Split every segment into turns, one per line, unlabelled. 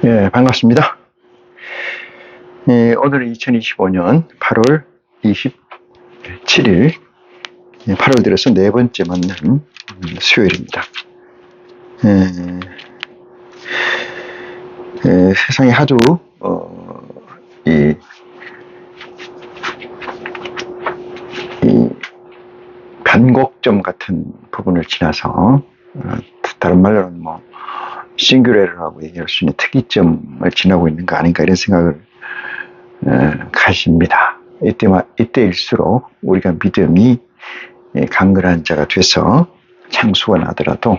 예, 반갑습니다. 오늘은 2025년 8월 27일, 8월 들어서 네 번째 만난 수요일입니다. 세상에 하도 이 변곡점 같은 부분을 지나서 다른 말로는 싱귤레러라고 얘기할 수 있는 특이점을 지나고 있는 거 아닌가 이런 생각을 가집니다. 이때일수록 우리가 믿음이 강건한 자가 돼서 창수가 나더라도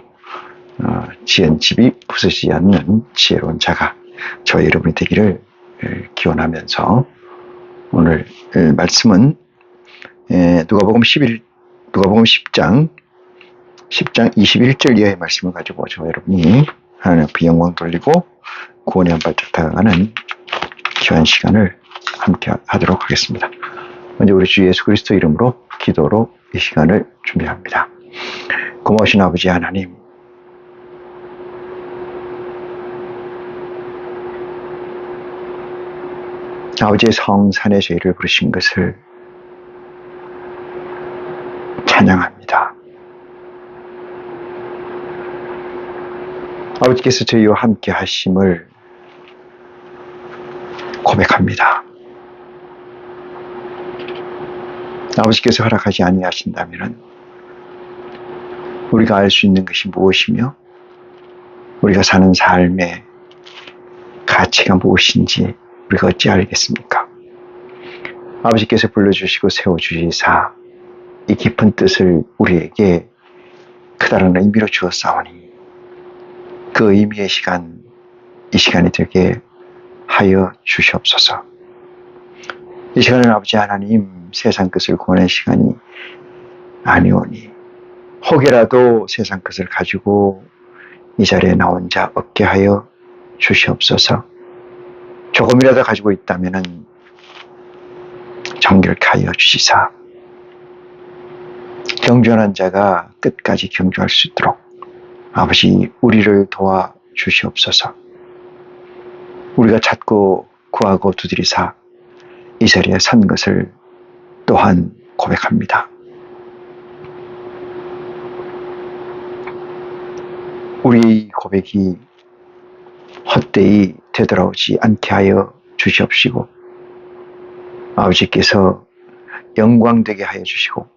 지은 집이 부서지지 않는 지혜로운 자가 저와 여러분이 되기를 기원하면서 오늘 말씀은 누가복음 10장 21절 이하의 말씀을 가지고 저와 여러분이 하나님 앞에 영광 돌리고 구원에 한 발짝 다가가는 귀한 시간을 함께 하도록 하겠습니다. 먼저 우리 주 예수 그리스도 이름으로 기도로 이 시간을 준비합니다. 고마우신 아버지 하나님, 아버지의 성산에 저희를 부르신 것을 찬양합니다. 아버지께서 저희와 함께 하심을 고백합니다. 아버지께서 허락하지 아니하신다면 우리가 알 수 있는 것이 무엇이며 우리가 사는 삶의 가치가 무엇인지 우리가 어찌 알겠습니까? 아버지께서 불러주시고 세워주시사 이 깊은 뜻을 우리에게 크다란 의미로 주었사오니 그 의미의 시간, 이 시간이 되게 하여 주시옵소서. 이 시간은 아버지 하나님 세상 것을 구하는 시간이 아니오니 혹여라도 세상 것을 가지고 이 자리에 나온 자 없게 하여 주시옵소서. 조금이라도 가지고 있다면 정결케 하여 주시사 경주하는 자가 끝까지 경주할 수 있도록 아버지 우리를 도와 주시옵소서. 우리가 찾고 구하고 두드리사 이 자리에 선 것을 또한 고백합니다. 우리 고백이 헛되이 되돌아오지 않게 하여 주시옵시고 아버지께서 영광되게 하여 주시고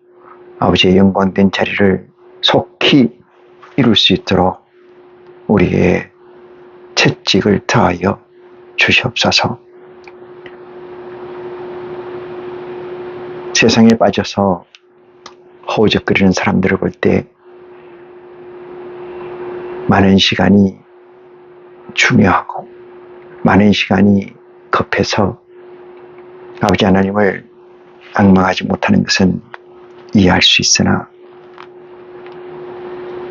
아버지의 영광된 자리를 속히 이룰 수 있도록 우리의 채찍을 더하여 주시옵소서. 세상에 빠져서 허우적거리는 사람들을 볼 때 많은 시간이 중요하고 많은 시간이 급해서 아버지 하나님을 앙망하지 못하는 것은 이해할 수 있으나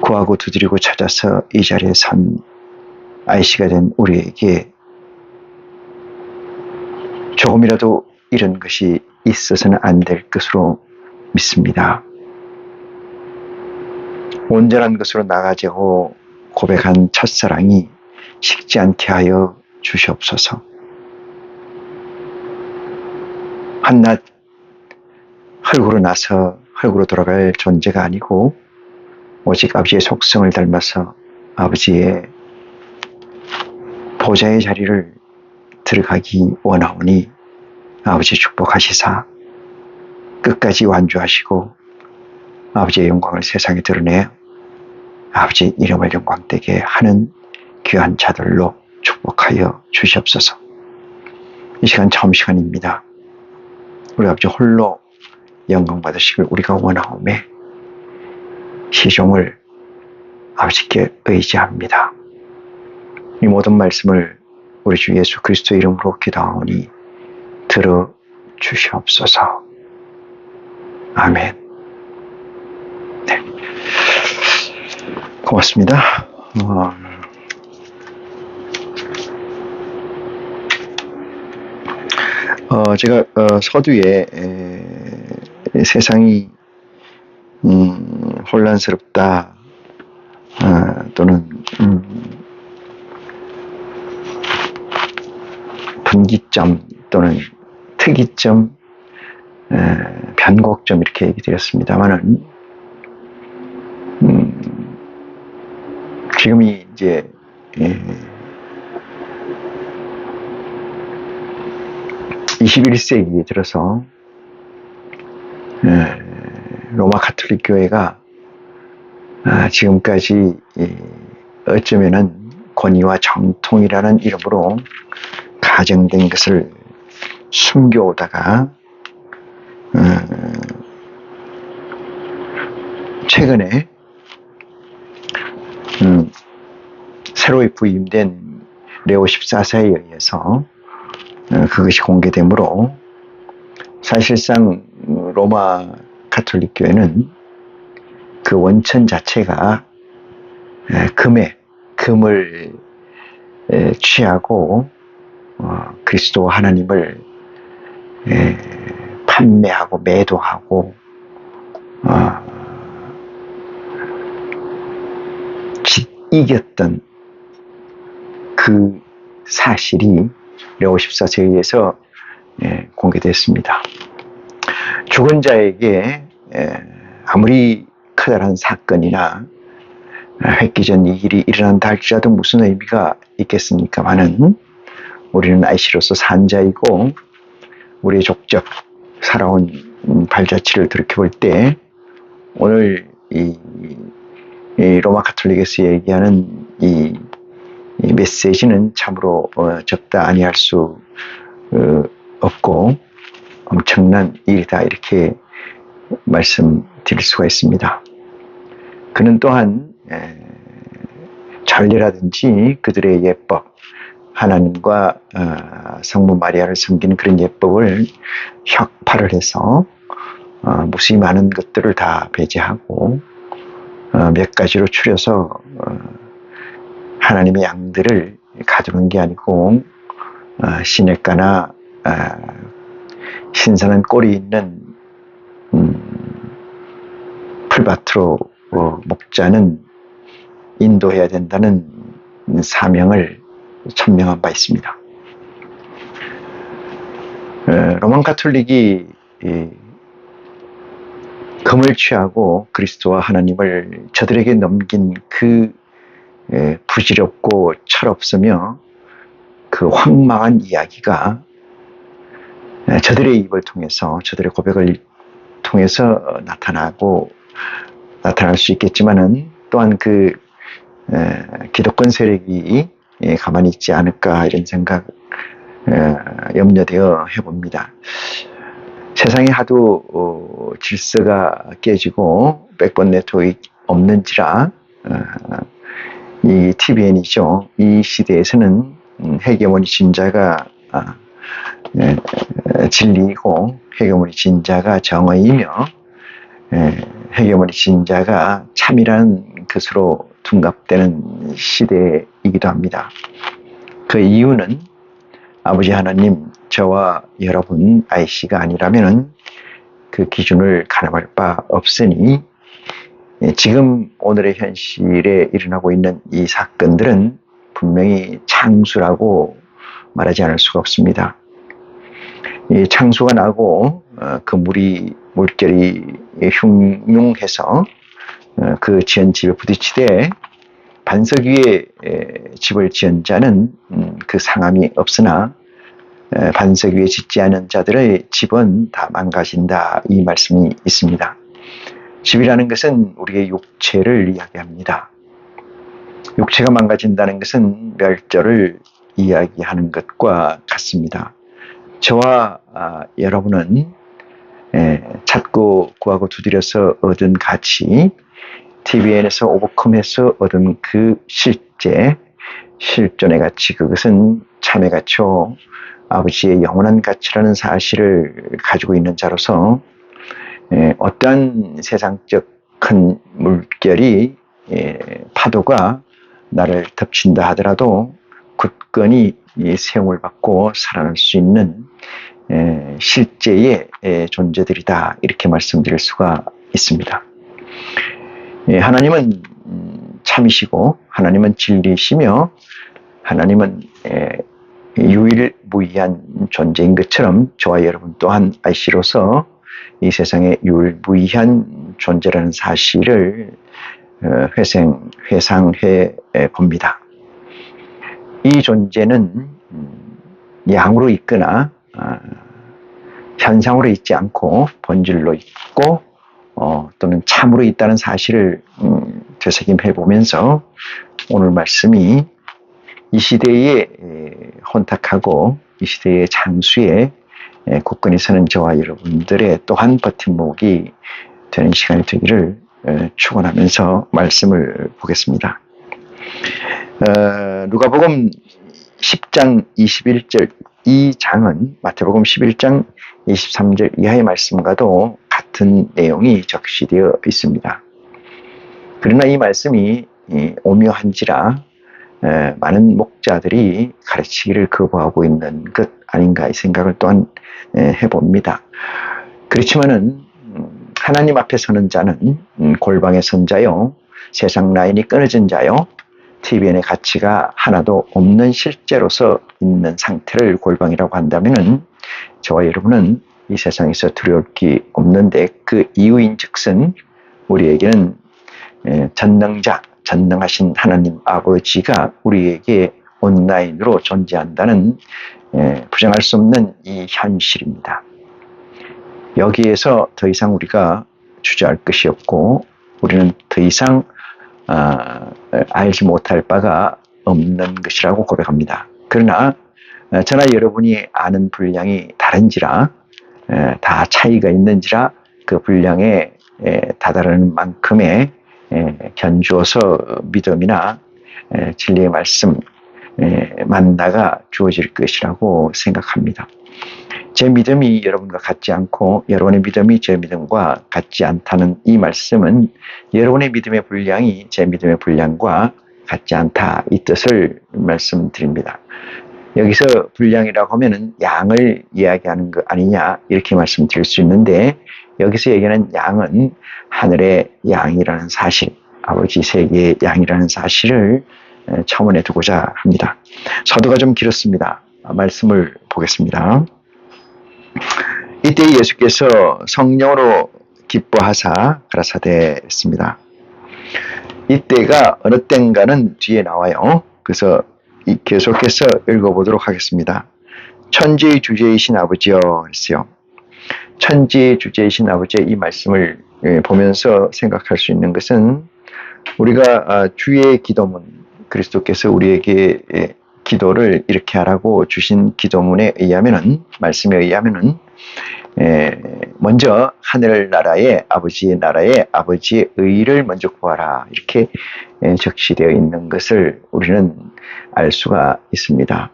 구하고 두드리고 찾아서 이 자리에 선 아이씨가 된 우리에게 조금이라도 이런 것이 있어서는 안 될 것으로 믿습니다. 온전한 것으로 나가자고 고백한 첫사랑이 식지 않게 하여 주시옵소서. 한낱 흙으로 나서 흙으로 돌아갈 존재가 아니고 오직 아버지의 속성을 닮아서 아버지의 보좌의 자리를 들어가기 원하오니 아버지 축복하시사 끝까지 완주하시고 아버지의 영광을 세상에 드러내 아버지 이름을 영광되게 하는 귀한 자들로 축복하여 주시옵소서. 이 시간 처음 시간입니다. 우리 아버지 홀로 영광 받으시길 우리가 원하오매 시종을 아버지께 의지합니다. 이 모든 말씀을 우리 주 예수 그리스도 이름으로 기도하오니 들어주시옵소서. 아멘. 네. 고맙습니다. 제가 서두에 세상이 혼란스럽다 또는 분기점 또는 특이점, 변곡점 이렇게 얘기 드렸습니다만은 지금이 이제 21세기에 들어서 로마 가톨릭 교회가 지금까지 어쩌면은 권위와 정통이라는 이름으로 가정된 것을 숨겨오다가 최근에 새로 부임된 레오 14세에 의해서 그것이 공개되므로 사실상 로마 가톨릭 교회는 그 원천 자체가 금을 취하고 그리스도 하나님을 판매하고 매도하고 이겼던 그 사실이 레오 14세에 의해서 공개됐습니다. 죽은 자에게 아무리 커다란 사건이나 획기전 이 일이 일어난다 할지라도 무슨 의미가 있겠습니까마는 우리는 아이시로서 산 자이고 우리의 족적 살아온 발자취를 돌이켜볼 때 오늘 이 로마 가톨릭에서 얘기하는 이 메시지는 참으로 적다 아니할 수 없고 엄청난 일이다 이렇게 말씀드릴 수가 있습니다. 그는 또한 전례라든지 그들의 예법, 하나님과 성모 마리아를 섬기는 그런 예법을 혁파를 해서 무수히 많은 것들을 다 배제하고 몇 가지로 추려서 하나님의 양들을 가두는 게 아니고 시냇가나 신선한 꼴이 있는 풀밭으로 목자는 인도해야 된다는 사명을 천명한 바 있습니다. 로만 가톨릭이 금을 취하고 그리스도와 하나님을 저들에게 넘긴 그 부질없고 철없으며 그 황망한 이야기가 저들의 입을 통해서 저들의 고백을 통해서 나타날 수 있겠지만은 또한 그 기독권 세력이 가만히 있지 않을까 이런 생각 염려되어 해봅니다. 세상에 하도 질서가 깨지고 백번 네트워크가 없는지라 이 TVN이죠. 이 시대에서는 헤게모니 진자가 진리이고 헤게모니 진자가 정의이며 헤게모니 진자가 참이라는 것으로 둔갑되는 시대이기도 합니다. 그 이유는 아버지 하나님, 저와 여러분 아이씨가 아니라면 그 기준을 가늠할 바 없으니 지금 오늘의 현실에 일어나고 있는 이 사건들은 분명히 창수라고 말하지 않을 수가 없습니다. 이 창수가 나고 그 물결이 흉흉해서 그 지은 집에 부딪히되 반석 위에 집을 지은 자는 그 상함이 없으나 반석 위에 짓지 않은 자들의 집은 다 망가진다 이 말씀이 있습니다. 집이라는 것은 우리의 육체를 이야기합니다. 육체가 망가진다는 것은 멸절을 이야기하는 것과 같습니다. 저와 여러분은 찾고 구하고 두드려서 얻은 가치, TVN에서 오버컴해서 얻은 그 실존의 가치, 그것은 참의 가치요 아버지의 영원한 가치라는 사실을 가지고 있는 자로서 어떠한 세상적 큰 물결이 파도가 나를 덮친다 하더라도 굳건히 세움을 받고 살아날 수 있는 실제의 존재들이다 이렇게 말씀드릴 수가 있습니다. 하나님은 참이시고 하나님은 진리시며 하나님은 유일무이한 존재인 것처럼 저와 여러분 또한 IC로서 이 세상에 유일무이한 존재라는 사실을 회상해 봅니다. 이 존재는 양으로 있거나 현상으로 있지 않고 본질로 있고 또는 참으로 있다는 사실을 되새김해 보면서 오늘 말씀이 이 시대에 혼탁하고 이 시대의 장수에 굳건히 서는 저와 여러분들의 또한 버팀목이 되는 시간이 되기를 축원하면서 말씀을 보겠습니다. 누가복음 10장 21절 이 장은 마태복음 11장 23절 이하의 말씀과도 같은 내용이 적시되어 있습니다. 그러나 이 말씀이 오묘한지라 많은 목자들이 가르치기를 거부하고 있는 것 아닌가 이 생각을 또한 해봅니다. 그렇지만은 하나님 앞에 서는 자는 골방에 선 자요, 세상 라인이 끊어진 자요, TVN의 가치가 하나도 없는 실제로서 있는 상태를 골방이라고 한다면은 저와 여러분은 이 세상에서 두려울 게 없는데 그 이유인 즉슨 우리에게는 전능자, 전능하신 하나님 아버지가 우리에게 온라인으로 존재한다는 부정할 수 없는 이 현실입니다. 여기에서 더 이상 우리가 주저할 것이 없고 우리는 더 이상 알지 못할 바가 없는 것이라고 고백합니다. 그러나 저나 여러분이 아는 분량이 다른지라 다 차이가 있는지라 그 분량에 다다르는 만큼의 견주어서 믿음이나 진리의 말씀 만나가 주어질 것이라고 생각합니다. 제 믿음이 여러분과 같지 않고 여러분의 믿음이 제 믿음과 같지 않다는 이 말씀은 여러분의 믿음의 분량이 제 믿음의 분량과 같지 않다 이 뜻을 말씀드립니다. 여기서 분량이라고 하면은 양을 이야기하는 것 아니냐 이렇게 말씀드릴 수 있는데 여기서 얘기하는 양은 하늘의 양이라는 사실, 아버지 세계의 양이라는 사실을 첨언해 두고자 합니다. 서두가 좀 길었습니다. 말씀을 보겠습니다. 이때 예수께서 성령으로 기뻐하사 가라사대 했습니다. 이때가 어느 때인가는 뒤에 나와요. 그래서 계속해서 읽어보도록 하겠습니다. 천지의 주제이신 아버지여 했어요. 천지의 주제이신 아버지의 이 말씀을 보면서 생각할 수 있는 것은 우리가 주의 기도문, 그리스도께서 우리에게 기도를 이렇게 하라고 주신 기도문에 의하면은, 말씀에 의하면은 먼저 하늘나라의 아버지의 나라의 아버지의 의를 먼저 구하라 이렇게 적시되어 있는 것을 우리는 알 수가 있습니다.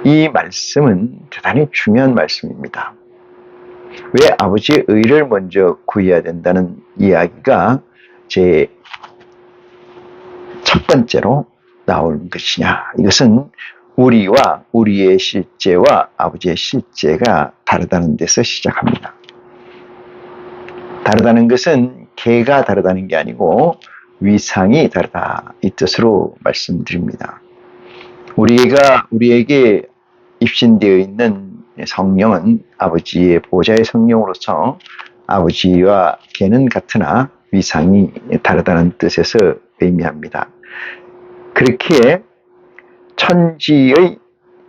이 말씀은 대단히 중요한 말씀입니다. 왜 아버지의 의를 먼저 구해야 된다는 이야기가 제 첫 번째로 나오는 것이냐. 이것은 우리와 우리의 실제와 아버지의 실제가 다르다는 데서 시작합니다. 다르다는 것은 개가 다르다는 게 아니고 위상이 다르다 이 뜻으로 말씀드립니다. 우리에게 입신되어 있는 성령은 아버지의 보좌의 성령으로서 아버지와 개는 같으나 위상이 다르다는 뜻에서 의미합니다. 그렇기에 천지의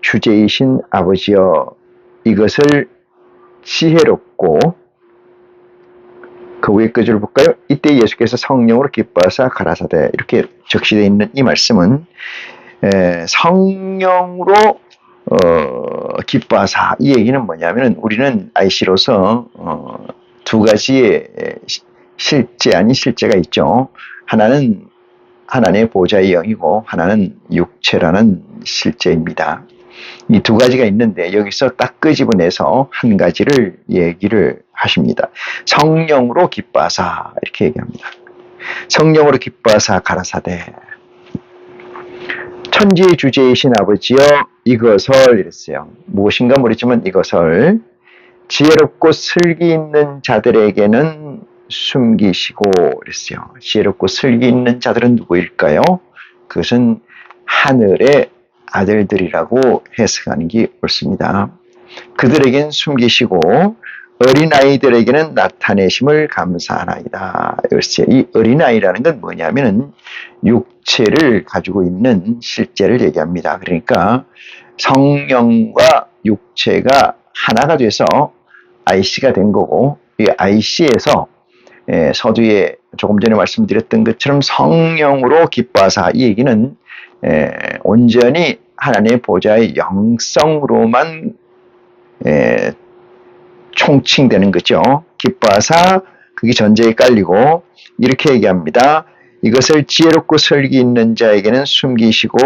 주제이신 아버지여 이것을 지혜롭고 그 위에 끝을 볼까요? 이때 예수께서 성령으로 기뻐하사 가라사대 이렇게 적시되어 있는 이 말씀은 성령으로 기뻐하사 이 얘기는 뭐냐면 우리는 IC로서 두 가지의 실제 아닌 실제가 있죠. 하나는 하나님의 보좌의 영이고 하나는 육체라는 실제입니다. 이 두 가지가 있는데 여기서 딱 끄집어내서 한 가지를 얘기를 하십니다. 성령으로 기뻐하사 이렇게 얘기합니다. 성령으로 기뻐하사 가라사대 천지의 주제이신 아버지여 이것을 이랬어요. 무엇인가 모르지만 이것을 지혜롭고 슬기 있는 자들에게는 숨기시고 그랬어요. 지혜롭고 슬기 있는 자들은 누구일까요? 그것은 하늘의 아들들이라고 해석하는 게 옳습니다. 그들에겐 숨기시고 어린아이들에게는 나타내심을 감사하나이다. 글쎄, 이 어린아이라는 건 뭐냐면은 육체를 가지고 있는 실제를 얘기합니다. 그러니까 성령과 육체가 하나가 돼서 IC가 된 거고, 이 IC에서 서두에 조금 전에 말씀드렸던 것처럼 성령으로 기뻐하사, 이 얘기는 온전히 하나님의 보좌의 영성으로만 총칭되는 거죠. 기뻐하사, 그게 전제에 깔리고 이렇게 얘기합니다. 이것을 지혜롭고 설기 있는 자에게는 숨기시고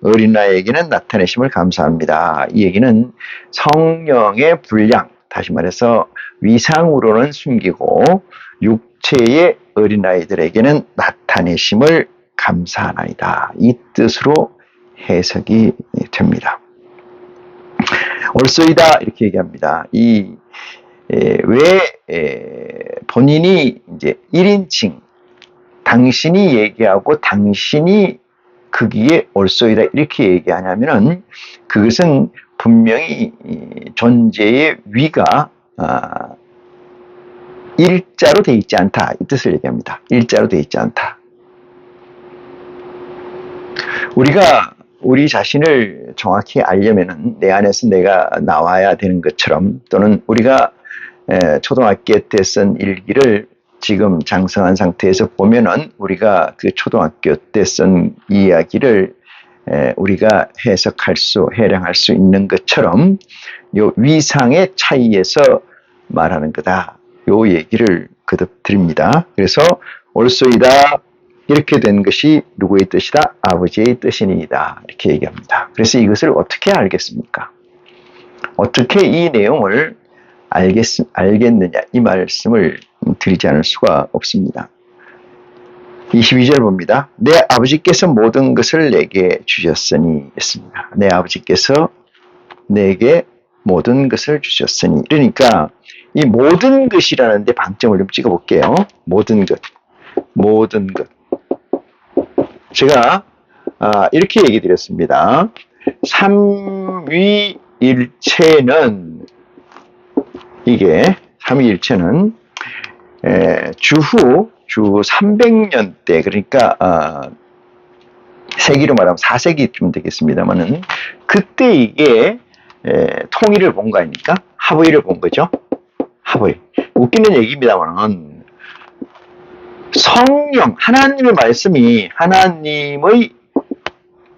어린아이에게는 나타내심을 감사합니다. 이 얘기는 성령의 분량, 다시 말해서 위상으로는 숨기고 육체의 어린아이들에게는 나타내심을 감사하나이다. 이 뜻으로 해석이 됩니다. 옳소이다 이렇게 얘기합니다. 왜 본인이 이제 1인칭 당신이 얘기하고 당신이 거기에 옳소이다 이렇게 얘기하냐면은 그것은 분명히 존재의 위가 일자로 되어 있지 않다 이 뜻을 얘기합니다. 일자로 되어 있지 않다. 우리가 우리 자신을 정확히 알려면은 내 안에서 내가 나와야 되는 것처럼, 또는 우리가 초등학교 때 쓴 일기를 지금 장성한 상태에서 보면은 우리가 그 초등학교 때 쓴 이야기를 우리가 해량할 수 있는 것처럼 요 위상의 차이에서 말하는 거다. 요 얘기를 거듭 드립니다. 그래서 옳소이다 이렇게 된 것이 누구의 뜻이다? 아버지의 뜻이니이다. 이렇게 얘기합니다. 그래서 이것을 어떻게 알겠습니까? 어떻게 이 내용을 알겠느냐? 이 말씀을 드리지 않을 수가 없습니다. 22절 봅니다. 내 아버지께서 모든 것을 내게 주셨으니 했습니다. 내 아버지께서 내게 모든 것을 주셨으니. 그러니까 이 모든 것이라는 데 방점을 좀 찍어 볼게요. 모든 것. 모든 것. 제가 이렇게 얘기 드렸습니다. 삼위일체는 이게 삼위일체는 주 300년 때, 그러니까 세기로 말하면 4세기쯤 되겠습니다만은 그때 이게 통일을 본 거 아닙니까? 합의를 본 거죠. 합의. 웃기는 얘기입니다만은 성령, 하나님의 말씀이, 하나님의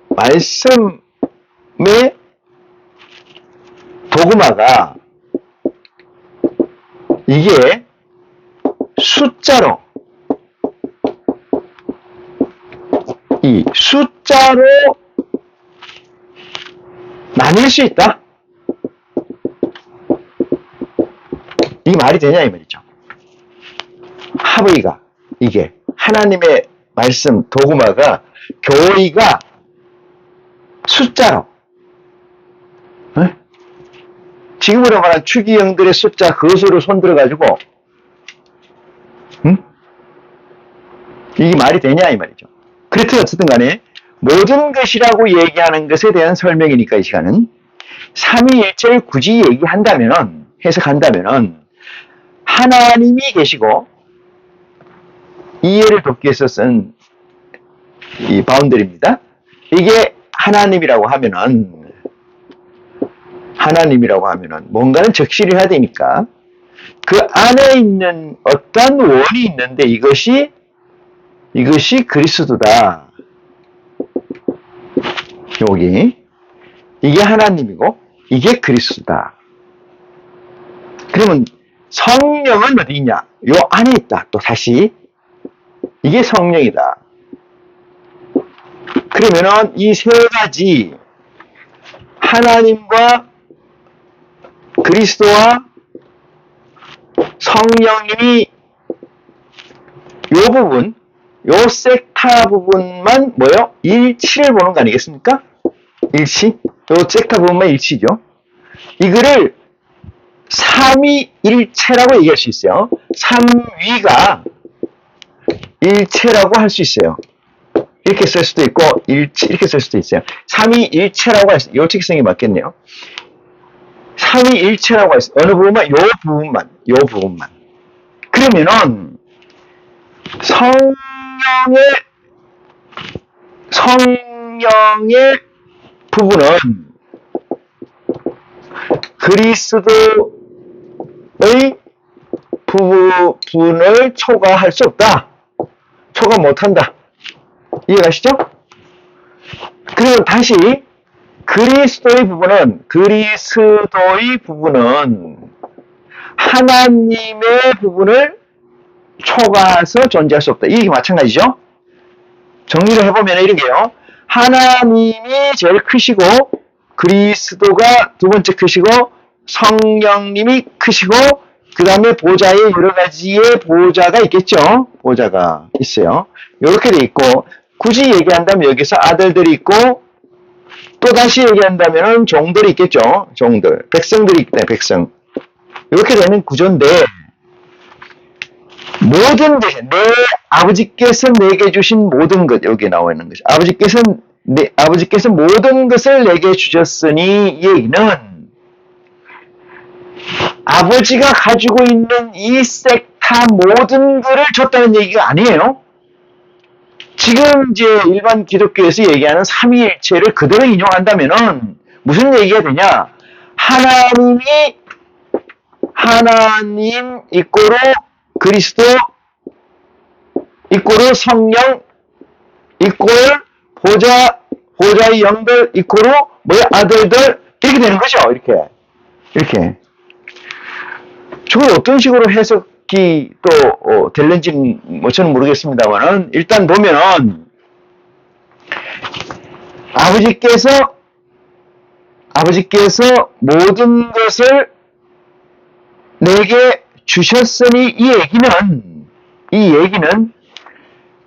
말씀의 도구마가 이게 숫자로, 이 숫자로 나뉠 수 있다? 이게 말이 되냐 이 말이죠. 합의가, 이게 하나님의 말씀 도구마가, 교리가 숫자로, 지금으로 말하는 추기경들의 숫자 그것으로 손들어가지고 이게 말이 되냐 이 말이죠. 그렇든 어쨌든 간에 모든 것이라고 얘기하는 것에 대한 설명이니까 이 시간은 삼위일체를 굳이 얘기한다면은, 해석한다면은 하나님이 계시고, 이해를 돕기 위해서 쓴 이 바운더리입니다. 이게 하나님이라고 하면은 뭔가는 적시를 해야 되니까 그 안에 있는 어떤 원이 있는데 이것이 그리스도다. 여기 이게 하나님이고 이게 그리스도다. 그러면 성령은 어디 있냐? 요 안에 있다. 또 다시 이게 성령이다. 그러면은 이 세 가지, 하나님과 그리스도와 성령님이 요 부분, 요 섹타 부분만 뭐요? 일치를 보는 거 아니겠습니까? 일치? 요 섹타 부분만 일치죠. 이거를 삼위일체라고 얘기할 수 있어요. 삼위가 일체라고 할 수 있어요. 이렇게 쓸 수도 있고 일체 이렇게 쓸 수도 있어요. 삼위일체라고 할 수, 요 특성이 맞겠네요. 삼위일체라고 할 수, 어느 부분만, 요 부분만. 그러면은 성령의 부분은 그리스도의 부분을 초과할 수 없다. 초과 못한다. 이해가시죠? 그리고 다시 그리스도의 부분은 하나님의 부분을 초과해서 존재할 수 없다. 이게 마찬가지죠? 정리를 해보면 이렇게요. 하나님이 제일 크시고 그리스도가 두 번째 크시고 성령님이 크시고 그 다음에 보좌에 여러 가지의 보좌가 있겠죠. 보좌가 있어요. 이렇게 돼 있고 굳이 얘기한다면 여기서 아들들이 있고 또 다시 얘기한다면 종들이 있겠죠. 종들. 백성들이 있다. 백성. 이렇게 되는 구조인데 모든 것, 내 아버지께서 내게 주신 모든 것, 여기 나와 있는 것이. 아버지께서 모든 것을 내게 주셨으니, 이 얘기는, 아버지가 가지고 있는 이 섹타 모든 것을 줬다는 얘기가 아니에요. 지금 이제 일반 기독교에서 얘기하는 삼위일체를 그대로 인용한다면은, 무슨 얘기가 되냐? 하나님 이꼬로 그리스도 이꼬르 성령 이꼬르 보좌의 영들 이꼬르 아들들 이렇게 되는 거죠. 이렇게 저걸 어떤 식으로 해석이 또 될는지 뭐 저는 모르겠습니다만은 일단 보면은 아버지께서 모든 것을 내게 주셨으니 이 얘기는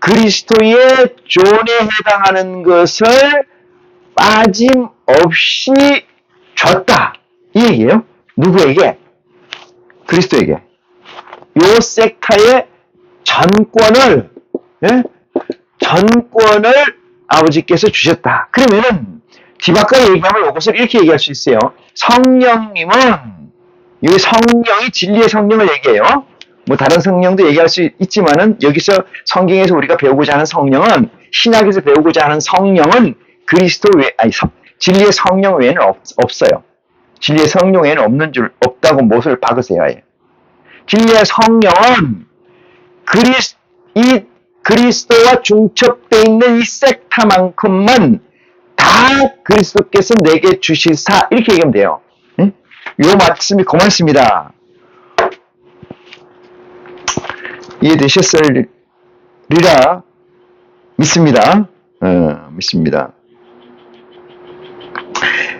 그리스도의 존에 해당하는 것을 빠짐없이 줬다. 이 얘기예요. 누구에게? 그리스도에게. 요 섹타의 전권을 아버지께서 주셨다. 그러면은 뒤바꿔 얘기하면 이것을 이렇게 얘기할 수 있어요. 성령님은 이 성령이 진리의 성령을 얘기해요. 뭐 다른 성령도 얘기할 수 있지만은 여기서 성경에서 우리가 배우고자 하는 성령은 신약에서 배우고자 하는 성령은 그리스도 진리의 성령 외에는 없어요. 진리의 성령 외에는 없다고 못을 박으세요. 아예. 진리의 성령은 이 그리스도와 중첩되어 있는 이 섹타만큼만 다 그리스도께서 내게 주시사 이렇게 얘기하면 돼요. 요 말씀이 고맙습니다. 이해되셨으리라 믿습니다. 믿습니다.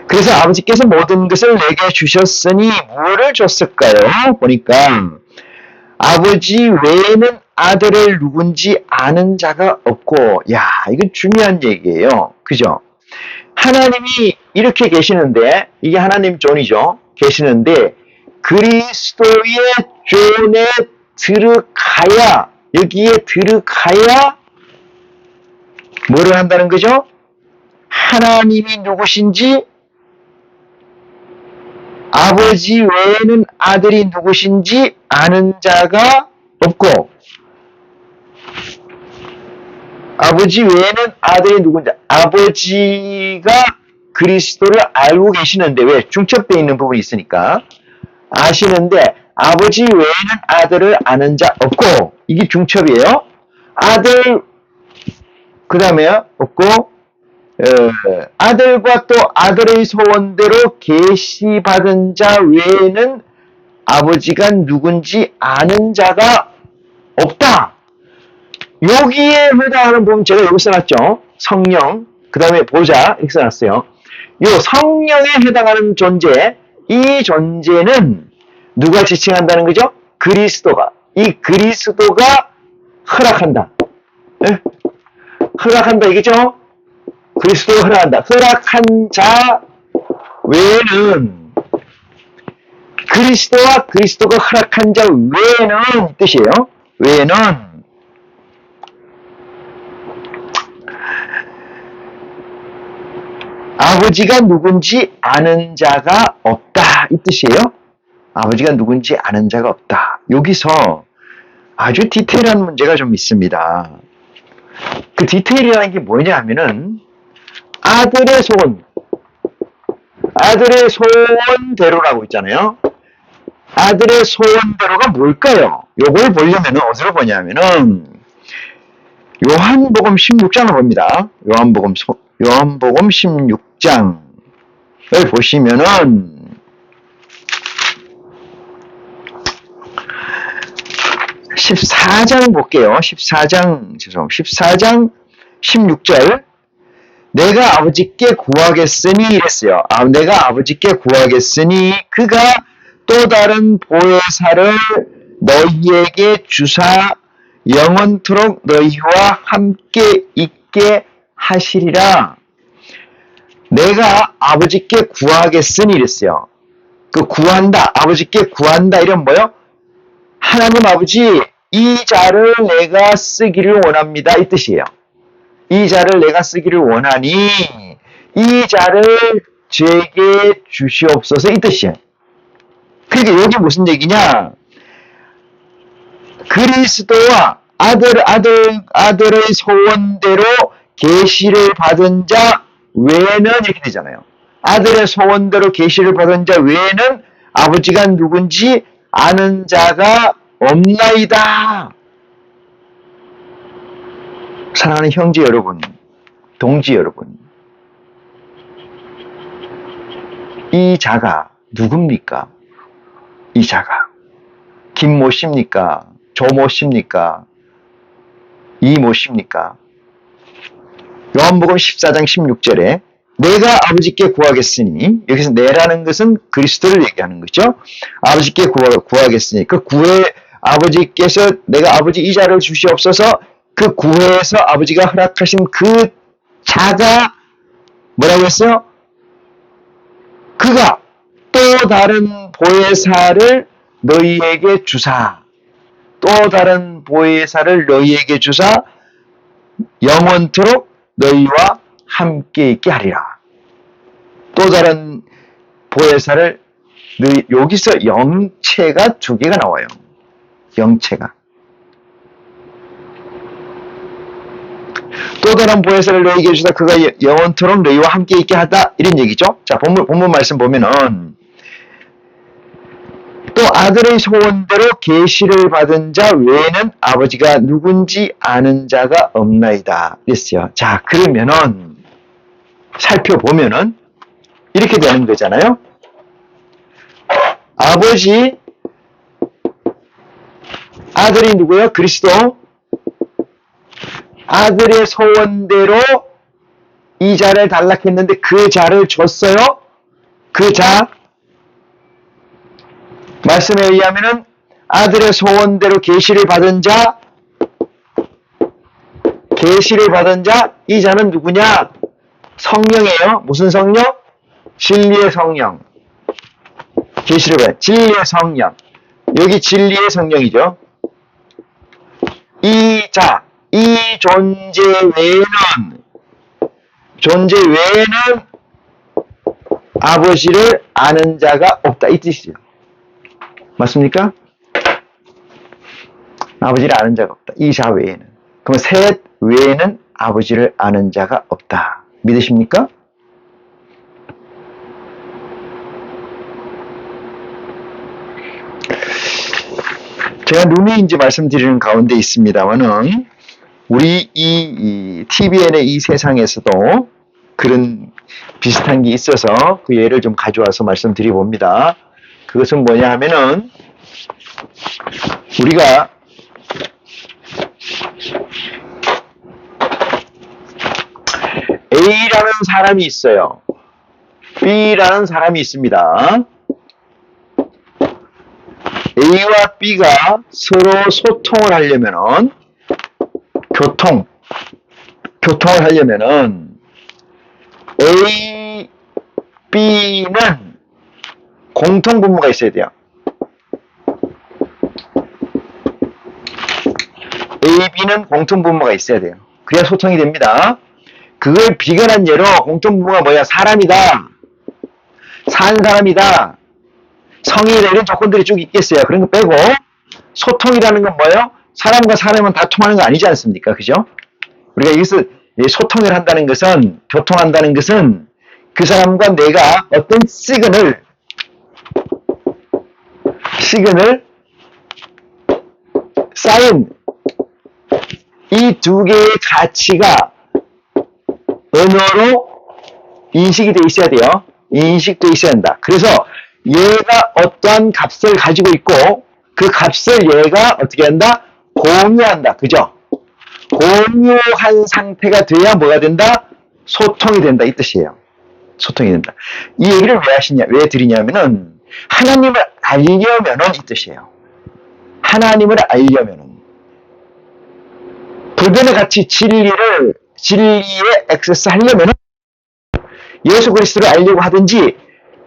그래서 아버지께서 모든 것을 내게 주셨으니 뭐를 줬을까요? 보니까 아버지 외에는 아들을 누군지 아는 자가 없고, 야, 이건 중요한 얘기예요. 그죠? 하나님이 이렇게 계시는데, 이게 하나님 존이죠. 계시는데, 그리스도의 존에 여기에 들어가야 뭐를 한다는 거죠? 하나님이 누구신지, 아버지 외에는 아들이 누구신지 아는 자가 없고, 아버지 외에는 아들이 누군지, 아버지가 그리스도를 알고 계시는데, 왜? 중첩되어 있는 부분이 있으니까. 아시는데, 아버지 외에는 아들을 아는 자 없고, 이게 중첩이에요. 아들, 그 다음에 없고, 아들과 또 아들의 소원대로 계시받은 자 외에는 아버지가 누군지 아는 자가 없다. 여기에 해당하는 부분 제가 여기 써놨죠. 성령, 그 다음에 보좌 이렇게 써놨어요. 요 성령에 해당하는 존재, 이 존재는 누가 지칭한다는 거죠? 그리스도가. 이 그리스도가 허락한다. 네? 허락한다 이겠죠? 그리스도가 허락한다. 허락한 자 외에는 그리스도가 허락한 자 외에는 뜻이에요. 외에는 아버지가 누군지 아는 자가 없다. 이 뜻이에요. 아버지가 누군지 아는 자가 없다. 여기서 아주 디테일한 문제가 좀 있습니다. 그 디테일이라는 게 뭐냐 하면은 아들의 소원대로라고 있잖아요. 아들의 소원대로가 뭘까요? 요걸 보려면 어디로 보냐면은 요한복음 16장을 봅니다. 요한복음 16장을 보시면은 14장 볼게요. 14장 16절. 내가 아버지께 구하겠으니 이랬어요. 내가 아버지께 구하겠으니 그가 또 다른 보혜사를 너희에게 주사 영원토록 너희와 함께 있게 하시리라. 내가 아버지께 구하겠으니 이랬어요. 그 구한다, 아버지께 구한다 이런 뭐요? 하나님 아버지, 이 자를 내가 쓰기를 원합니다. 이 뜻이에요. 이 자를 내가 쓰기를 원하니 이 자를 제게 주시옵소서 이 뜻이에요. 그러니까 여기 무슨 얘기냐? 그리스도와 아들의 소원대로 계시를 받은 자 외에는 이렇게 되잖아요. 아들의 소원대로 계시를 받은 자 외에는 아버지가 누군지 아는 자가 없나이다. 사랑하는 형제 여러분, 동지 여러분, 이 자가 누굽니까? 이 자가 김모 씨입니까? 조모 씨입니까? 이모 씨입니까? 요한복음 14장 16절에 내가 아버지께 구하겠으니, 여기서 내라는 것은 그리스도를 얘기하는 거죠. 아버지께 구하겠으니 그 구해 아버지께서 내가 아버지 이 자를 주시옵소서, 그 구해에서 아버지가 허락하신 그 자가 뭐라고 했어요? 그가 또 다른 보혜사를 너희에게 주사, 또 다른 보혜사를 너희에게 주사 영원토록 너희와 함께 있게 하리라. 또 다른 보혜사를 여기서 영체가 두 개가 나와요. 영체가. 또 다른 보혜사를 너희에게 주사 그가 영원토록 너희와 함께 있게 하다 이런 얘기죠. 자, 본문 말씀 보면은 또 아들의 소원대로 계시를 받은 자 외에는 아버지가 누군지 아는 자가 없나이다 이랬어요. 자, 그러면은 살펴보면은 이렇게 되는 거잖아요. 아버지, 아들이 누구예요? 그리스도. 아들의 소원대로 이 자를 달라했는데 그 자를 줬어요. 그 자, 말씀에 의하면은 아들의 소원대로 계시를 받은 자, 이 자는 누구냐? 성령이에요. 무슨 성령? 진리의 성령. 계시를 받은 진리의 성령. 여기 진리의 성령이죠. 이 자, 이 존재 외에는 아버지를 아는 자가 없다 이 뜻이죠. 맞습니까? 아버지를 아는 자가 없다. 이 자 외에는. 그럼 셋 외에는 아버지를 아는 자가 없다. 믿으십니까? 제가 누누이 이제 말씀드리는 가운데 있습니다만은 우리 이 TVN의 이 세상에서도 그런 비슷한 게 있어서 그 예를 좀 가져와서 말씀드려 봅니다. 그것은 뭐냐 하면은 우리가 A라는 사람이 있어요. B라는 사람이 있습니다. A와 B가 서로 소통을 하려면은 교통을 하려면은 A, B는 공통분모가 있어야 돼요. A, B는 공통분모가 있어야 돼요. 그래야 소통이 됩니다. 그걸 비견한 예로 공통부모가 뭐야? 사람이다. 산 사람이다. 성의다. 이런 조건들이 쭉 있겠어요. 그런 거 빼고 소통이라는 건 뭐예요? 사람과 사람은 다 통하는 거 아니지 않습니까? 그죠? 우리가 여기서 소통을 한다는 것은, 교통한다는 것은 그 사람과 내가 어떤 시그널, 사인, 이 두 개의 가치가 언어로 인식이 돼 있어야 돼요. 인식돼 있어야 한다. 그래서 얘가 어떠한 값을 가지고 있고 그 값을 얘가 어떻게 한다? 공유한다. 그죠? 공유한 상태가 돼야 뭐가 된다? 소통이 된다. 이 뜻이에요. 소통이 된다. 이 얘기를 왜 드리냐면은 하나님을 알려면은 이 뜻이에요. 하나님을 알려면은 불변의 가치 진리에 액세스 하려면은 예수 그리스도를 알려고 하든지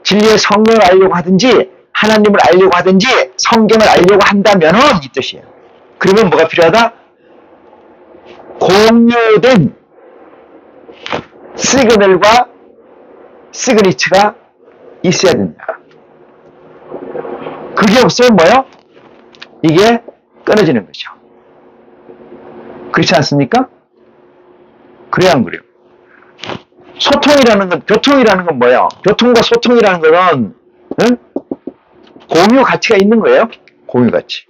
진리의 성령을 알려고 하든지 하나님을 알려고 하든지 성경을 알려고 한다면은 이 뜻이에요. 그러면 뭐가 필요하다? 공유된 시그널과 시그니처가 있어야 된다. 그게 없으면 뭐요? 이게 끊어지는 거죠. 그렇지 않습니까? 그래야 안 그래요? 소통이라는 건, 교통이라는 건 뭐예요? 교통과 소통이라는 것은 공유 가치가 있는 거예요. 공유 가치.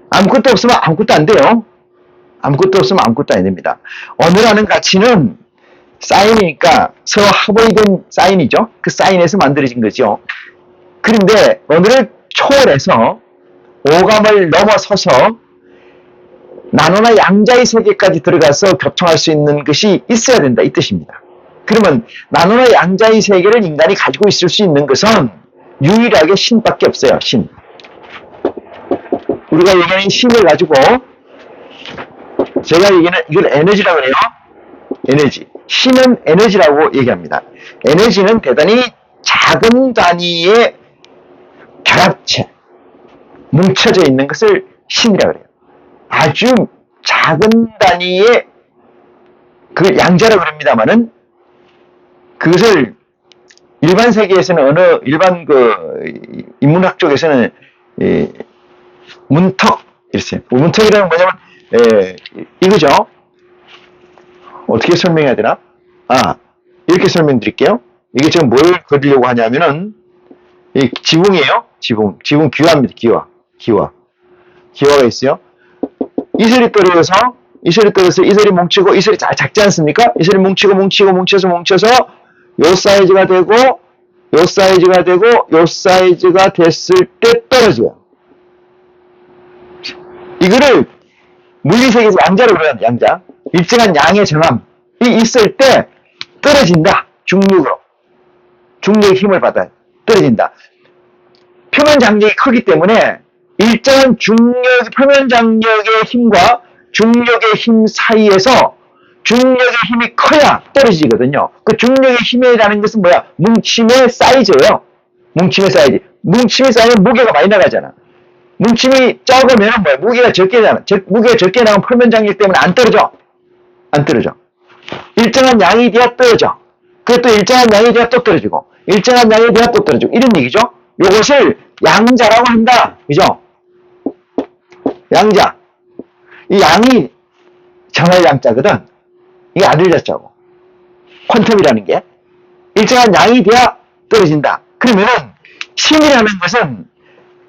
아무것도 없으면 아무것도 안 돼요. 아무것도 없으면 아무것도 안 됩니다. 언어라는 가치는 사인이니까 서로 합의된 사인이죠. 그 사인에서 만들어진 거죠. 그런데 언어를 초월해서 오감을 넘어서서 나누나 양자의 세계까지 들어가서 교통할 수 있는 것이 있어야 된다. 이 뜻입니다. 그러면 나누나 양자의 세계를 인간이 가지고 있을 수 있는 것은 유일하게 신밖에 없어요. 신. 우리가 얘기하는 신을 가지고 제가 얘기하는 이걸 에너지라고 해요. 에너지. 신은 에너지라고 얘기합니다. 에너지는 대단히 작은 단위의 결합체, 뭉쳐져 있는 것을 신이라고 해요. 아주 작은 단위의 그 양자라고 합니다만은 그것을 일반 세계에서는 일반 인문학 쪽에서는 문턱 이랬어요. 문턱이라는 건 뭐냐면 이거죠. 어떻게 설명해야 되나? 이렇게 설명드릴게요. 이게 지금 뭘 그리려고 하냐면은 이 지붕이에요. 지붕 기와입니다. 기와가 있어요. 이슬이 떨어져서 이슬이 뭉치고 이슬이 작지 않습니까? 이슬이 뭉쳐서 요 사이즈가 되고 요 사이즈가 됐을 때 떨어져요. 이거를 물리세계에서 양자로 그려요. 양자. 일정한 양의 정함이 있을 때 떨어진다. 중력으로. 중력의 힘을 받아요. 떨어진다. 표면 장력이 크기 때문에 일정한 표면 장력의 힘과 중력의 힘 사이에서 중력의 힘이 커야 떨어지거든요. 그 중력의 힘이라는 것은 뭐야? 뭉침의 사이즈예요. 뭉침의 사이즈. 뭉침이 쌓이면 무게가 많이 나가잖아. 뭉침이 적으면 뭐야? 무게가 적게 나가. 무게가 적게 나가면 표면 장력 때문에 안 떨어져. 일정한 양이 돼야 떨어져. 그것도 일정한 양이 돼야 또 떨어지고, 일정한 양이 돼야 또 떨어지고, 이런 얘기죠. 이것을 양자라고 한다. 그죠? 양자. 이 양이 정할 양자거든. 이게 아들 자자고. 퀀텀이라는 게. 일정한 양이 돼야 떨어진다. 그러면은, 힘이라는 것은,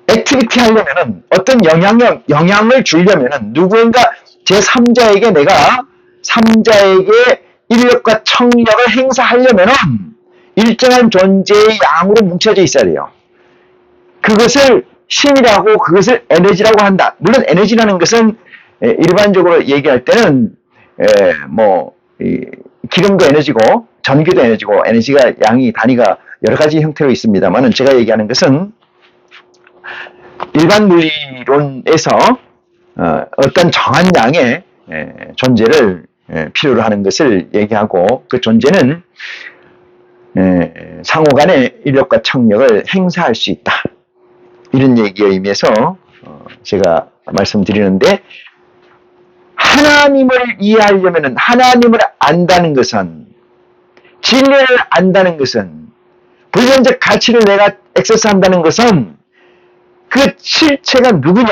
액티비티 하려면은, 어떤 영향을 주려면은, 누구인가 제3자에게 내가 3자에게 인력과 청력을 행사하려면은, 일정한 존재의 양으로 뭉쳐져 있어야 돼요. 그것을 힘이라고, 그것을 에너지라고 한다. 물론 에너지라는 것은 일반적으로 얘기할 때는 기름도 에너지고 전기도 에너지고 에너지가 양이 단위가 여러 가지 형태로 있습니다만은 제가 얘기하는 것은 일반 물리론에서 어떤 정한 양의 존재를 필요로 하는 것을 얘기하고 그 존재는 상호간의 인력과 청력을 행사할 수 있다. 이런 얘기의 의미에서 제가 말씀드리는데 하나님을 이해하려면, 하나님을 안다는 것은, 진리를 안다는 것은, 불변적 가치를 내가 액세스한다는 것은 그 실체가 누구냐,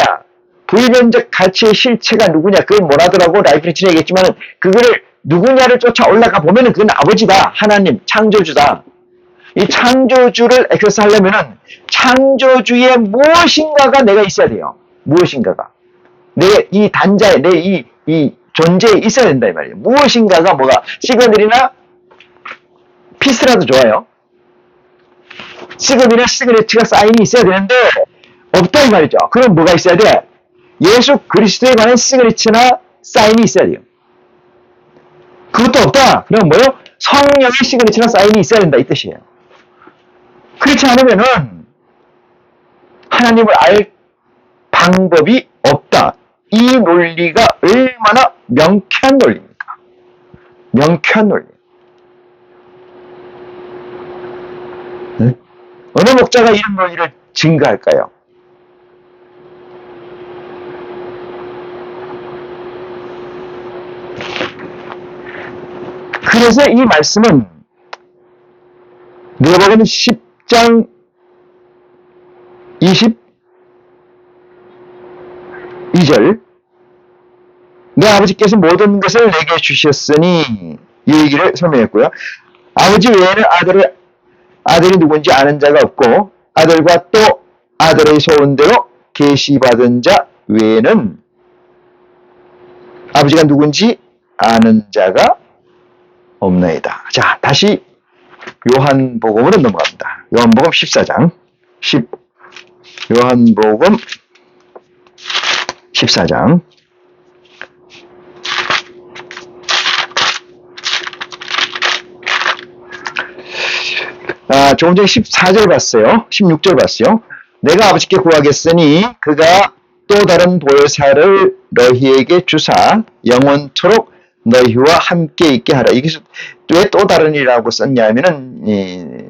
불변적 가치의 실체가 누구냐, 그걸 뭐라더라고 라이프니츠는 얘기했지만 그거를 누구냐를 쫓아 올라가 보면은 그건 아버지다, 하나님, 창조주다. 이 창조주를 액세스하려면은 창조주의 무엇인가가 내가 있어야 돼요. 무엇인가가 내 이 단자에, 내 이 존재에 있어야 된다 이 말이에요. 무엇인가가, 뭐가 시그널이나 피스라도 좋아요. 시그널이나 시그네처가 사인이 있어야 되는데 없다 이 말이죠. 그럼 뭐가 있어야 돼? 예수 그리스도에 관한 시그니처나 사인이 있어야 돼요. 그것도 없다. 그럼 뭐요? 성령의 시그니처나 사인이 있어야 된다 이 뜻이에요. 그렇지 않으면은 하나님을 알 방법이 없다. 이 논리가 얼마나 명쾌한 논리입니까? 명쾌한 논리. 네? 어느 목자가 이런 논리를 증거할까요? 그래서 이 말씀은 누가복음 10장 22절, 내 아버지께서 모든 것을 내게 주셨으니, 이 얘기를 설명했고요. 아버지 외에는 아들이 누군지 아는 자가 없고 아들과 또 아들의 소원대로 계시받은 자 외에는 아버지가 누군지 아는 자가 없나이다. 자, 다시 요한복음으로 넘어갑니다. 요한복음 14장. 요한복음 14장. 조금 전에 14절 봤어요. 16절 봤어요. 내가 아버지께 구하겠으니 그가 또 다른 보혜사를 너희에게 주사 영원토록 너희와 함께 있게 하라. 이게 왜 또 다른이라고 썼냐면은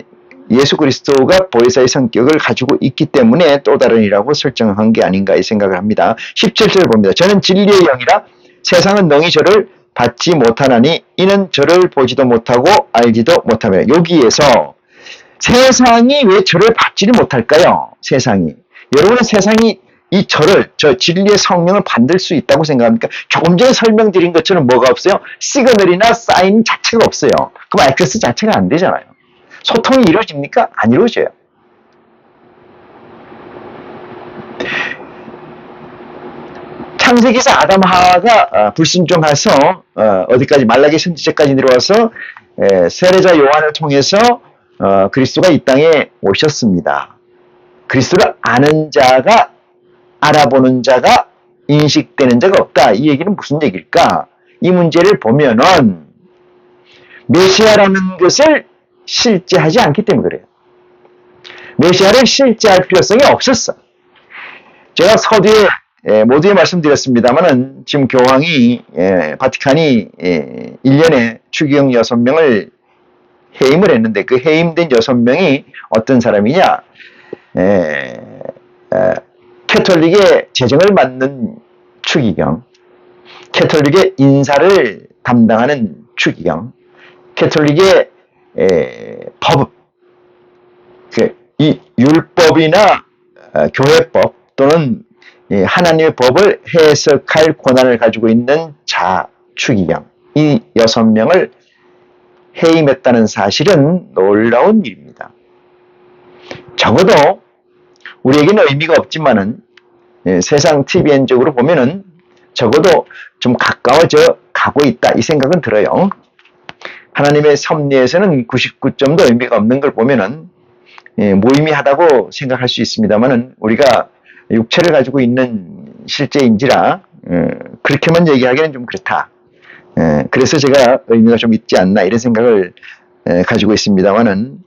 예수 그리스도가 보혜사의 성격을 가지고 있기 때문에 또 다른이라고 설정한 게 아닌가 이 생각을 합니다. 17절 봅니다. 저는 진리의 영이라 세상은 능히 저를 받지 못하나니 이는 저를 보지도 못하고 알지도 못하며. 여기에서 세상이 왜 저를 받지를 못할까요? 세상이. 여러분은 세상이 이 저 진리의 성령을 받을 수 있다고 생각합니까? 조금 전에 설명드린 것처럼 뭐가 없어요? 시그널이나 사인 자체가 없어요. 그럼 액세스 자체가 안 되잖아요. 소통이 이루어집니까? 안 이루어져요. 창세기에서 아담 하와가 불순종해서 어디까지 말라기 선지자까지 내려와서 세례자 요한을 통해서 그리스도가 이 땅에 오셨습니다. 그리스도를 아는 자가, 알아보는 자가, 인식되는 자가 없다. 이 얘기는 무슨 얘기일까? 이 문제를 보면은 메시아라는 것을 실제하지 않기 때문에 그래요. 메시아를 실제할 필요성이 없었어. 제가 서두에 모두에 말씀드렸습니다만은 지금 교황이 바티칸이 1년에 추기경 6명을 해임을 했는데 그 해임된 6명이 어떤 사람이냐? 캐톨릭의 재정을 맡는 추기경, 캐톨릭의 인사를 담당하는 추기경, 캐톨릭의 법, 이 율법이나 교회법 또는 하나님의 법을 해석할 권한을 가지고 있는 자 추기경, 이 6명을 해임했다는 사실은 놀라운 일입니다. 적어도 우리에게는 의미가 없지만은 세상 TVN적으로 보면은 적어도 좀 가까워져 가고 있다 이 생각은 들어요. 하나님의 섭리에서는 99점도 의미가 없는 걸 보면은 무의미하다고 생각할 수 있습니다만은 우리가 육체를 가지고 있는 실제인지라 그렇게만 얘기하기는 좀 그렇다. 그래서 제가 의미가 좀 있지 않나 이런 생각을 가지고 있습니다만은,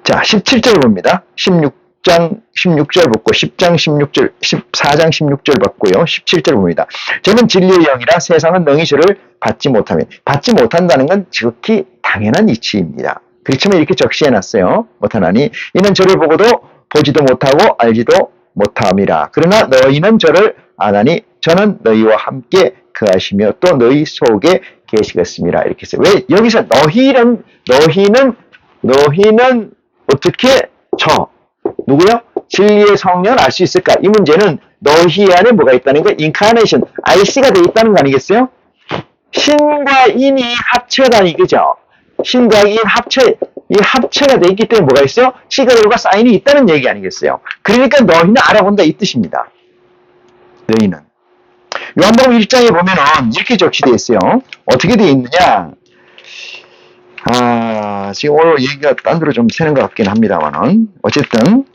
자 17절 봅니다. 16장 16절 봤고 10장 16절 14장 16절 봤고요. 17절 봅니다. 저는 진리의 영이라 세상은 능히 저를 받지 못하면. 받지 못한다는 건 지극히 당연한 이치입니다. 그렇지만 이렇게 적시해놨어요. 못하나니 이는 저를 보고도 보지도 못하고 알지도 못함이라. 그러나 너희는 저를 아나니 저는 너희와 함께 거하시며 또 너희 속에 계시겠습니다. 이렇게 했어요. 왜 여기서 너희는 어떻게 누구요? 진리의 성령을 알 수 있을까? 이 문제는 너희 안에 뭐가 있다는 거? 인카네이션, IC가 돼 있다는 거 아니겠어요? 신과 인이 합체다 이거죠. 신과 인 이 합체가 돼 있기 때문에 뭐가 있어요? 시그널과 사인이 있다는 얘기 아니겠어요? 그러니까 너희는 알아본다 이 뜻입니다. 너희는. 요한복음 1장에 보면은 이렇게 적시되어 있어요. 어떻게 되어 있느냐? 지금 오늘 얘기가 딴 데로 좀 새는 것 같긴 합니다만은 어쨌든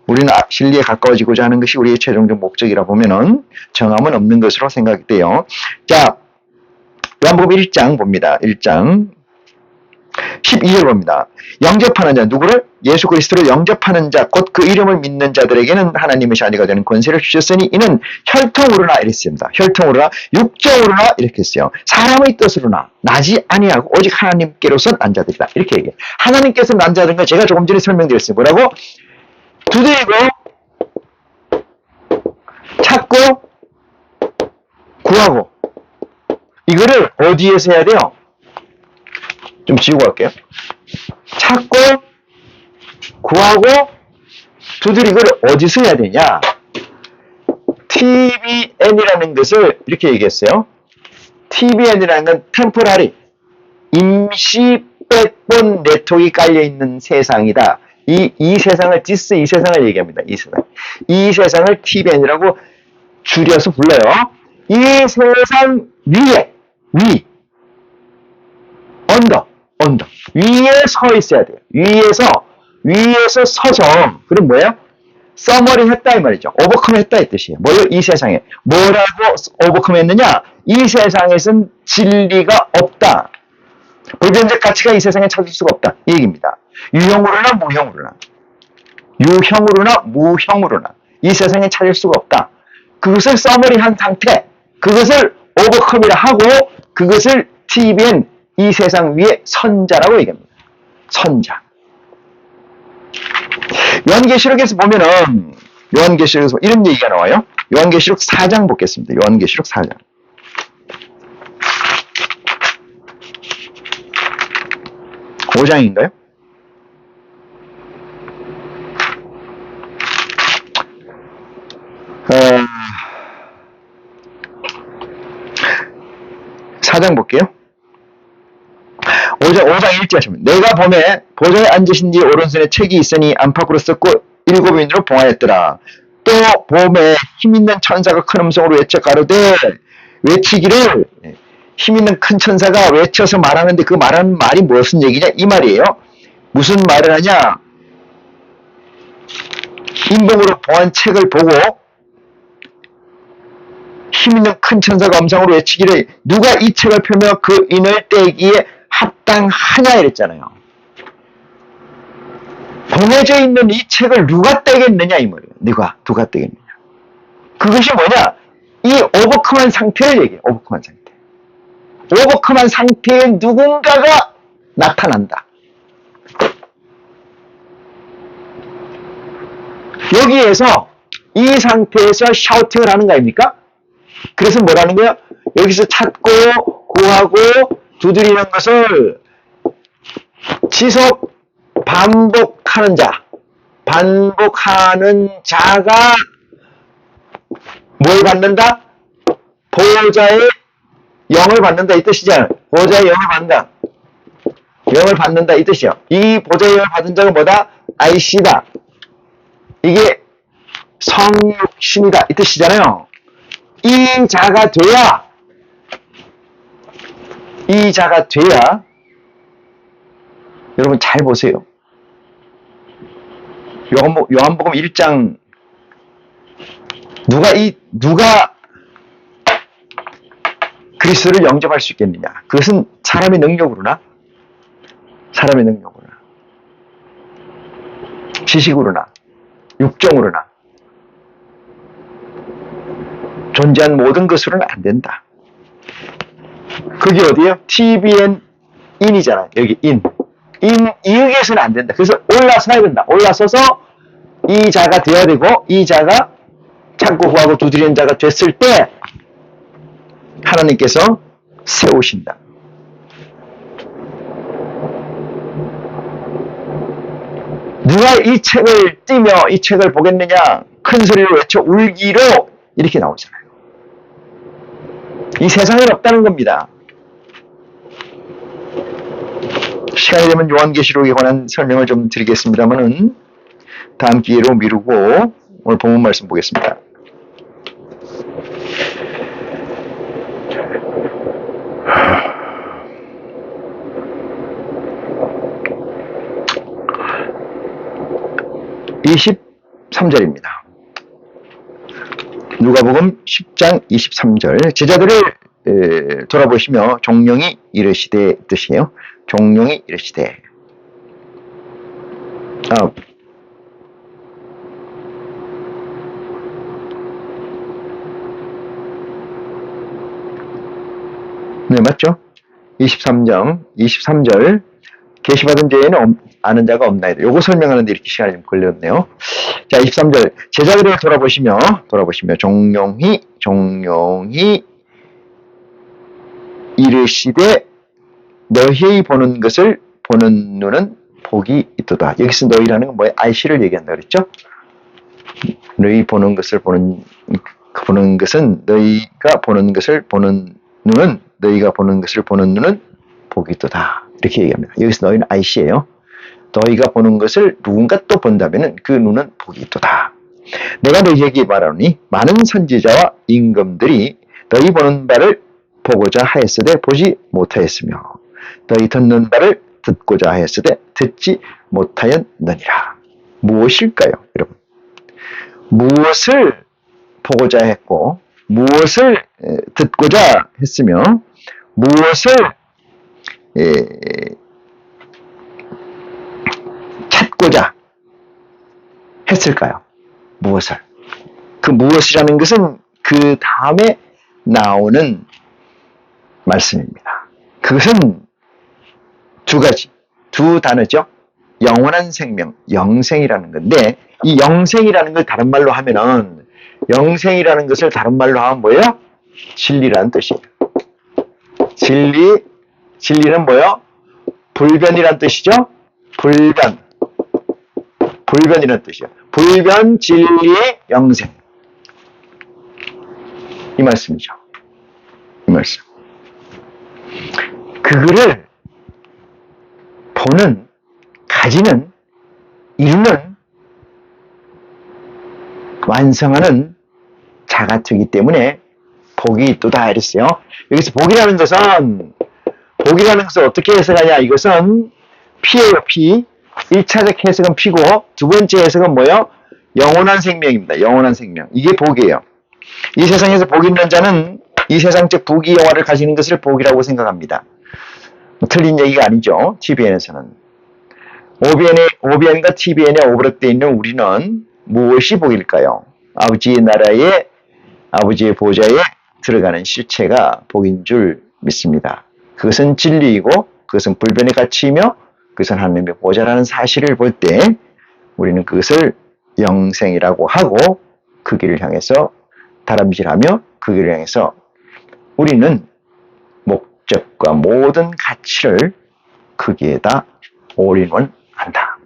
우리는 진리에 가까워지고자 하는 것이 우리의 최종적 목적이라 보면은 정함은 없는 것으로 생각돼요. 자, 요한복음 1장 봅니다. 1장 12절 봅니다. 영접하는 자, 누구를? 예수 그리스도를 영접하는 자, 곧 그 이름을 믿는 자들에게는 하나님의 자녀가 되는 권세를 주셨으니 이는 혈통으로나 이랬습니다. 혈통으로나 육정으로나 이렇게 했어요. 사람의 뜻으로나 나지 아니하고 오직 하나님께로서 난 자들이다. 이렇게 얘기해요. 하나님께서 난 자들인 걸 제가 조금 전에 설명드렸어요. 뭐라고? 두드리고 찾고 구하고 이거를 어디에서 해야 돼요? 좀 지우고 갈게요. 찾고 구하고 두드리고를 어디서 해야 되냐? TBN이라는 것을 이렇게 얘기했어요. TBN이라는 건 템포라리, 임시 백본 네트워크가 깔려있는 세상이다. 이 세상을 이 세상을 얘기합니다. 이 세상을 TBN이라고 줄여서 불러요. 이 세상 언더 위에 서 있어야 돼요. 위에서 서서 그럼 뭐예요? 서머리 했다 이 말이죠. 오버컴 했다 이 뜻이에요. 뭐요? 이 세상에 뭐라고 오버컴 했느냐? 이 세상에선 진리가 없다. 보편적 가치가 이 세상에 찾을 수가 없다. 이 얘기입니다. 유형으로나 무형으로나 이 세상에 찾을 수가 없다. 그것을 서머리한 상태, 그것을 오버컴이라 하고 그것을 TBN 이 세상 위에 선자라고 얘기합니다. 선자. 요한계시록에서 보면은 요한계시록에서 이런 얘기가 나와요. 요한계시록 4장 보겠습니다. 요한계시록 4장. 오 장인가요? 사장 볼게요. 5장 1절 하시면 내가 봄에 보좌에 앉으신 뒤 오른손에 책이 있으니 안팎으로 썼고 7인으로 봉하였더라. 또 봄에 힘있는 천사가 큰 음성으로 외쳐 가로되 외치기를 힘있는 큰 천사가 외쳐서 말하는데 그 말하는 말이 무슨 얘기냐 이 말이에요. 무슨 말을 하냐? 인봉으로 봉한 책을 보고 힘있는 큰 천사가 음성으로 외치기를 누가 이 책을 펴며 그 인을 떼기에 합당하냐 이랬잖아요. 봉해져 있는 이 책을 누가 떼겠느냐 이 말이에요. 누가 떼겠느냐. 그것이 뭐냐? 이 오버컴한 상태를 얘기해요. 오버컴한 상태. 오버컴한 상태에 누군가가 나타난다. 여기에서 이 상태에서 샤우팅을 하는 거 아닙니까? 그래서 뭐라는 거야? 여기서 찾고 구하고 두드리는 것을 지속 반복하는 자가 뭘 받는다? 보호자의 영을 받는다 이 뜻이잖아요. 보호자의 영을 받는다. 영을 받는다 이 뜻이요. 이 보호자의 영을 받은 자가 뭐다? IC다. 이게 성육신이다 이 뜻이잖아요. 이 자가 돼야 여러분 잘 보세요. 요한복음 1장 누가 그리스도를 영접할 수 있겠느냐? 그것은 사람의 능력으로나 지식으로나 육정으로나 존재한 모든 것으로는 안 된다. 그게 어디예요? TBN 인이잖아요. 여기 이역에서는 안 된다. 그래서 올라서야 된다. 올라서서 이 자가 되어야 되고 이 자가 찾고 구하고 두드리는 자가 됐을 때 하나님께서 세우신다. 누가 이 책을 띄며 이 책을 보겠느냐? 큰 소리로 외쳐 울기로 이렇게 나오잖아요. 이 세상엔 없다는 겁니다. 시간이 되면 요한계시록에 관한 설명을 좀 드리겠습니다만은 다음 기회로 미루고 오늘 본문 말씀 보겠습니다. (23절입니다) 누가복음 10장 23절 제자들을 돌아보시며 종령이 이르시되 뜻이에요. 종령이 이르시되 네, 맞죠? 23절 계시받은 죄에는 아는 자가 없나이다. 요거 설명하는데 이렇게 시간이 좀 걸렸네요. 자, 23절 제자들을 돌아보시며 종령이 이르시되 너희의 보는 것을 보는 눈은 복이 있도다. 여기서 너희라는 건 뭐예요? 알씨를 얘기한다 그랬죠? 너희 보는 것을 보는 것은 너희가 보는 것을 보는 눈은 너희가 보는 것을 보는 눈은 복이 있도다. 이렇게 얘기합니다. 여기서 너희는 알씨예요. 너희가 보는 것을 누군가 또 본다면 그 눈은 복이 있도다. 내가 너희에게 말하노니 많은 선지자와 임금들이 너희 보는 바를 보고자 하였으되 보지 못하였으며 너희 듣는 바를 듣고자 하였으되 듣지 못하였느니라. 무엇일까요, 여러분? 무엇을 보고자 했고 무엇을 듣고자 했으며 무엇을 찾고자 했을까요? 무엇을? 그 무엇이라는 것은 그 다음에 나오는 말씀입니다. 그것은 두 가지, 두 단어죠. 영원한 생명, 영생이라는 건데 이 영생이라는 걸 다른 말로 하면은 영생이라는 것을 다른 말로 하면 뭐예요? 진리라는 뜻이에요. 진리는 뭐예요? 불변이란 뜻이죠? 불변이란 뜻이에요. 불변, 진리의 영생. 이 말씀이죠. 이 말씀. 그거를 보는, 가지는, 이루는, 완성하는 자가 되기 때문에 복이 있도다 이랬어요. 여기서 복이라는 것은 어떻게 해석하냐? 이것은 피예요, 피. 1차적 해석은 피고 두 번째 해석은 뭐예요? 영원한 생명입니다. 영원한 생명. 이게 복이에요. 이 세상에서 복 있는 자는 이 세상적 부귀 영화를 가지는 것을 복이라고 생각합니다. 틀린 얘기가 아니죠. TVN에서는. OBN과 TVN에 오버랩되어 있는 우리는 무엇이 복일까요? 아버지의 나라에, 아버지의 보좌에 들어가는 실체가 복인 줄 믿습니다. 그것은 진리이고 그것은 불변의 가치이며 그것은 하나님의 보좌라는 사실을 볼 때 우리는 그것을 영생이라고 하고 그 길을 향해서 다람쥐하며 그 길을 향해서 우리는 목적과 모든 가치를 거기에다 올인원 한다.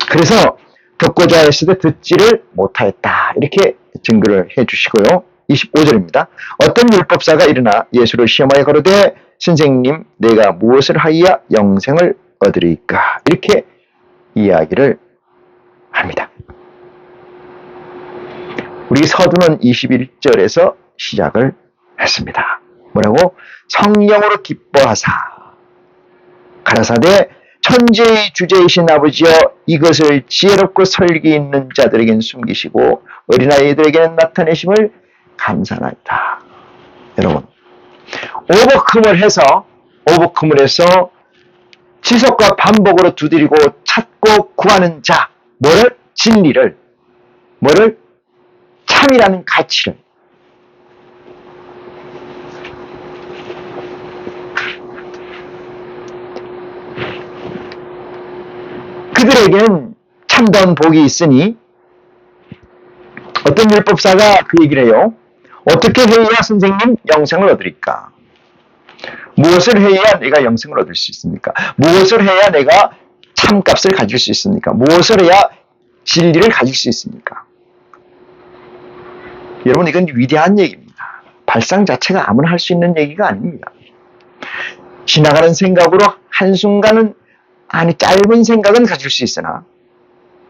그래서 듣고자 했을 때 듣지를 못하였다. 이렇게 증거를 해주시고요. 25절입니다. 어떤 율법사가 일어나 예수를 시험하여 가로되 선생님 내가 무엇을 하여야 영생을 얻으리까? 이렇게 이야기를 합니다. 우리 서두는 21절에서 시작을 했습니다. 뭐라고? 성령으로 기뻐하사 가라사대 천지의 주제이신 아버지여 이것을 지혜롭고 설기 있는 자들에게는 숨기시고 어린아이들에게는 나타내심을 감사하나이다. 여러분 오버컴을 해서 지속과 반복으로 두드리고 찾고 구하는 자 뭐를? 진리를 뭐를? 참이라는 가치를 그들에게는 참다운 복이 있으니 어떤 율법사가 그 얘기를 해요. 어떻게 해야 선생님 영생을 얻으리까? 무엇을 해야 내가 영생을 얻을 수 있습니까? 무엇을 해야 내가 참값을 가질 수 있습니까? 무엇을 해야 진리를 가질 수 있습니까? 여러분, 이건 위대한 얘기입니다. 발상 자체가 아무나 할 수 있는 얘기가 아닙니다. 지나가는 생각으로 한순간은, 아니 짧은 생각은 가질 수 있으나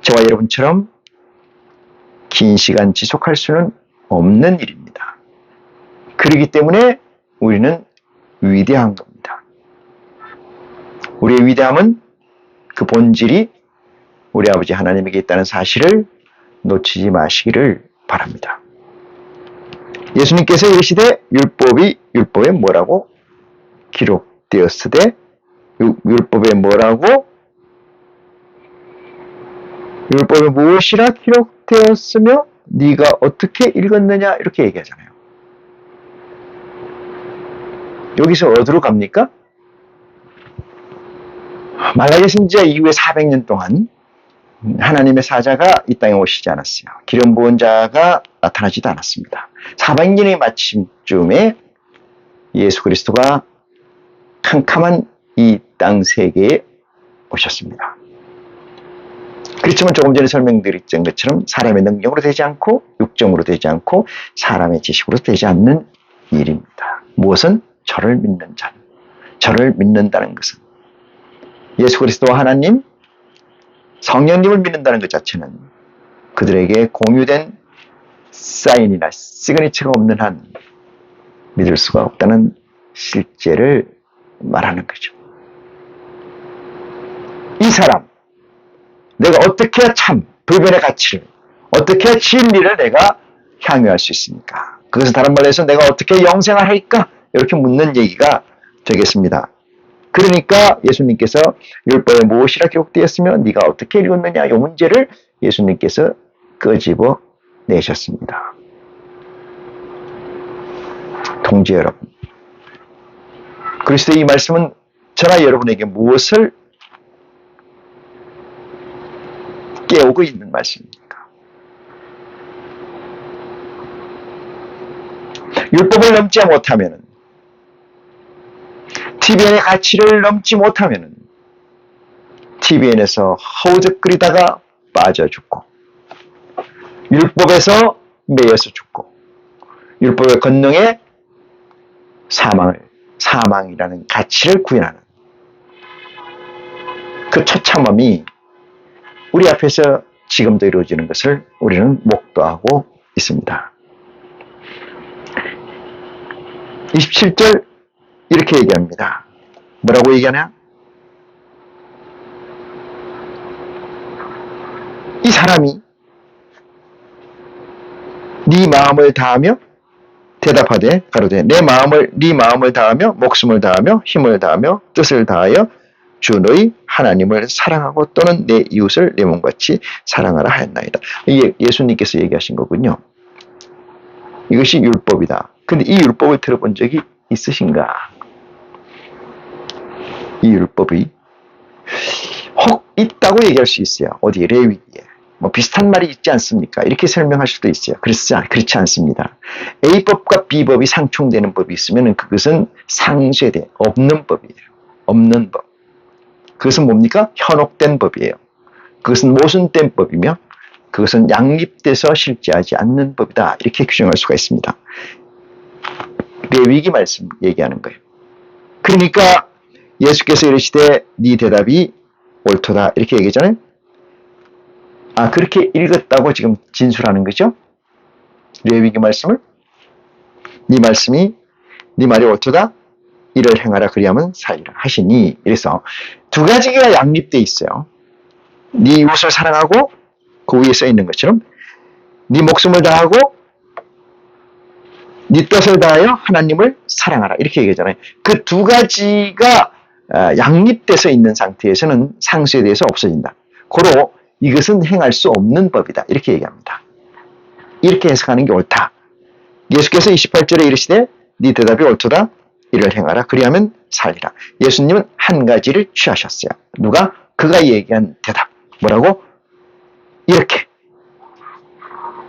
저와 여러분처럼 긴 시간 지속할 수는 없는 일입니다. 그렇기 때문에 우리는 위대한 겁니다. 우리의 위대함은 그 본질이 우리 아버지 하나님에게 있다는 사실을 놓치지 마시기를 바랍니다. 예수님께서 이르시되 율법에 뭐라고 기록되었으되, 율법에 뭐라고, 율법에 무엇이라 기록되었으며 네가 어떻게 읽었느냐, 이렇게 얘기하잖아요. 여기서 어디로 갑니까? 말라기 선지자 이후에 400년 동안 하나님의 사자가 이 땅에 오시지 않았어요. 기름 부은 자가 나타나지도 않았습니다. 400년의 마침쯤에 예수 그리스도가 캄캄한 이 땅 세계에 오셨습니다. 그렇지만 조금 전에 설명드렸던 것처럼 사람의 능력으로 되지 않고 육정으로 되지 않고 사람의 지식으로 되지 않는 일입니다. 무엇은? 저를 믿는 자. 저를 믿는다는 것은 예수 그리스도와 하나님, 성령님을 믿는다는 것 자체는 그들에게 공유된 사인이나 시그니처가 없는 한 믿을 수가 없다는 실제를 말하는 거죠. 이 사람, 내가 어떻게 해야 참, 불변의 가치를, 어떻게 해야 진리를 내가 향유할 수 있습니까? 그것은 다른 말로 해서 내가 어떻게 영생을 할까? 이렇게 묻는 얘기가 되겠습니다. 그러니까 예수님께서 율법에 무엇이라 기록되었으며 네가 어떻게 읽었느냐, 이 문제를 예수님께서 끄집어 내셨습니다. 동지 여러분, 그리스도의 이 말씀은 저나 여러분에게 무엇을 깨우고 있는 말씀입니까? 율법을 넘지 못하면, TVN의 가치를 넘지 못하면 TVN에서 허우적거리다가 빠져 죽고, 율법에서 매여서 죽고, 율법의 권능에 사망이라는 가치를 구현하는 그 처참함이 우리 앞에서 지금도 이루어지는 것을 우리는 목도하고 있습니다. 27절 이렇게 얘기합니다. 뭐라고 얘기하냐? 이 사람이 네 마음을 다하며 대답하되 가로되 네 마음을 다하며 목숨을 다하며 힘을 다하며 뜻을 다하여 주 너희 하나님을 사랑하고 또는 내 이웃을 내 몸같이 사랑하라 하였나이다. 이게 예수님께서 얘기하신 거군요. 이것이 율법이다. 근데 이 율법을 들어본 적이 있으신가? 이 율법이 혹 있다고 얘기할 수 있어요. 어디 레위기에 뭐 비슷한 말이 있지 않습니까? 이렇게 설명할 수도 있어요. 그렇지 않습니다. A법과 B법이 상충되는 법이 있으면 그것은 상쇄돼 없는 법이에요. 없는 법. 그것은 뭡니까? 현혹된 법이에요. 그것은 모순된 법이며 그것은 양립돼서 실제하지 않는 법이다. 이렇게 규정할 수가 있습니다. 레위기 말씀 얘기하는 거예요. 그러니까 예수께서 이르시되 네 대답이 옳도다 이렇게 얘기했잖아요. 그렇게 읽었다고 지금 진술하는 거죠. 레위기 말씀을 네 말이 옳도다 이를 행하라 그리하면 살리라 하시니, 이래서 두 가지가 양립되어 있어요. 네 이웃을 사랑하고 그 위에 써 있는 것처럼 네 목숨을 다하고 네 뜻을 다하여 하나님을 사랑하라 이렇게 얘기하잖아요. 그 두 가지가 양립돼서 있는 상태에서는 상수에 대해서 없어진다. 고로 이것은 행할 수 없는 법이다 이렇게 얘기합니다. 이렇게 해석하는 게 옳다. 예수께서 28절에 이르시되 네 대답이 옳도다 이를 행하라 그리하면 살리라. 예수님은 한 가지를 취하셨어요. 누가? 그가 얘기한 대답. 뭐라고? 이렇게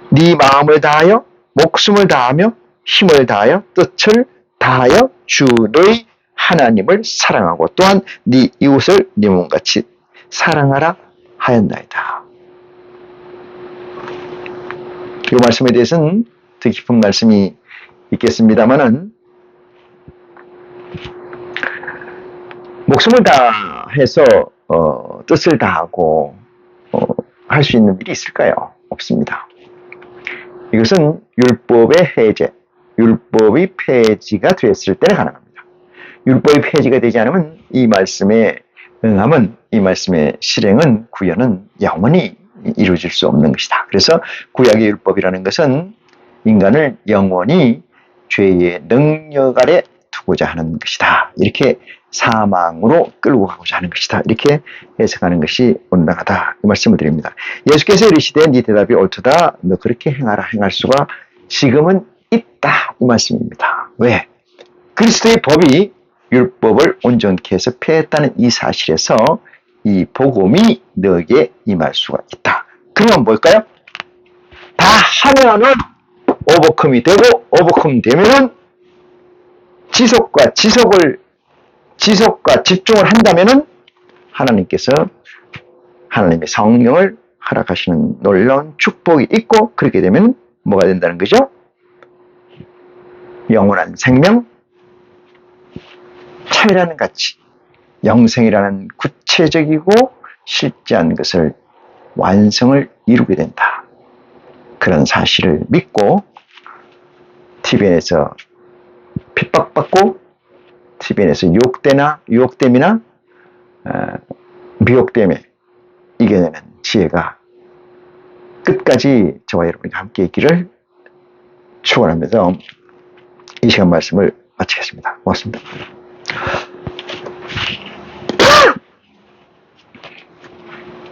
네 마음을 다하여 목숨을 다하며 힘을 다하여 뜻을 다하여 주 너희 하나님을 사랑하고 또한 네 이웃을 네 몸같이 사랑하라 하였나이다. 이 말씀에 대해서는 더 깊은 말씀이 있겠습니다만은 목숨을 다해서 뜻을 다하고 할 수 있는 일이 있을까요? 없습니다. 이것은 율법의 해제, 율법이 폐지가 됐을 때는 가능합니다. 율법이 폐지가 되지 않으면 이 말씀에 응함은, 이 말씀의 실행은, 구현은 영원히 이루어질 수 없는 것이다. 그래서 구약의 율법이라는 것은 인간을 영원히 죄의 능력 아래 두고자 하는 것이다. 이렇게 사망으로 끌고 가고자 하는 것이다. 이렇게 해석하는 것이 온당하다. 이 말씀을 드립니다. 예수께서 이르시되 네 대답이 옳도다. 너 그렇게 행하라. 행할 수가 지금은 있다. 이 말씀입니다. 왜? 그리스도의 법이 율법을 온전케 해서 폐했다는 이 사실에서 이 복음이 너에게 임할 수가 있다. 그러면 뭘까요? 다 하면은 오버컴이 되고, 오버컴 되면은 지속과 집중을 한다면은 하나님께서 하나님의 성령을 허락하시는 놀라운 축복이 있고, 그렇게 되면 뭐가 된다는 거죠? 영원한 생명, 참이라는 가치, 영생이라는 구체적이고 실제한 것을 완성을 이루게 된다. 그런 사실을 믿고 TVN에서 핍박받고 TVN에서 유혹됨이나 미혹됨에 이겨내는 지혜가 끝까지 저와 여러분이 함께 있기를 축원하면서 이 시간 말씀을 마치겠습니다. 고맙습니다.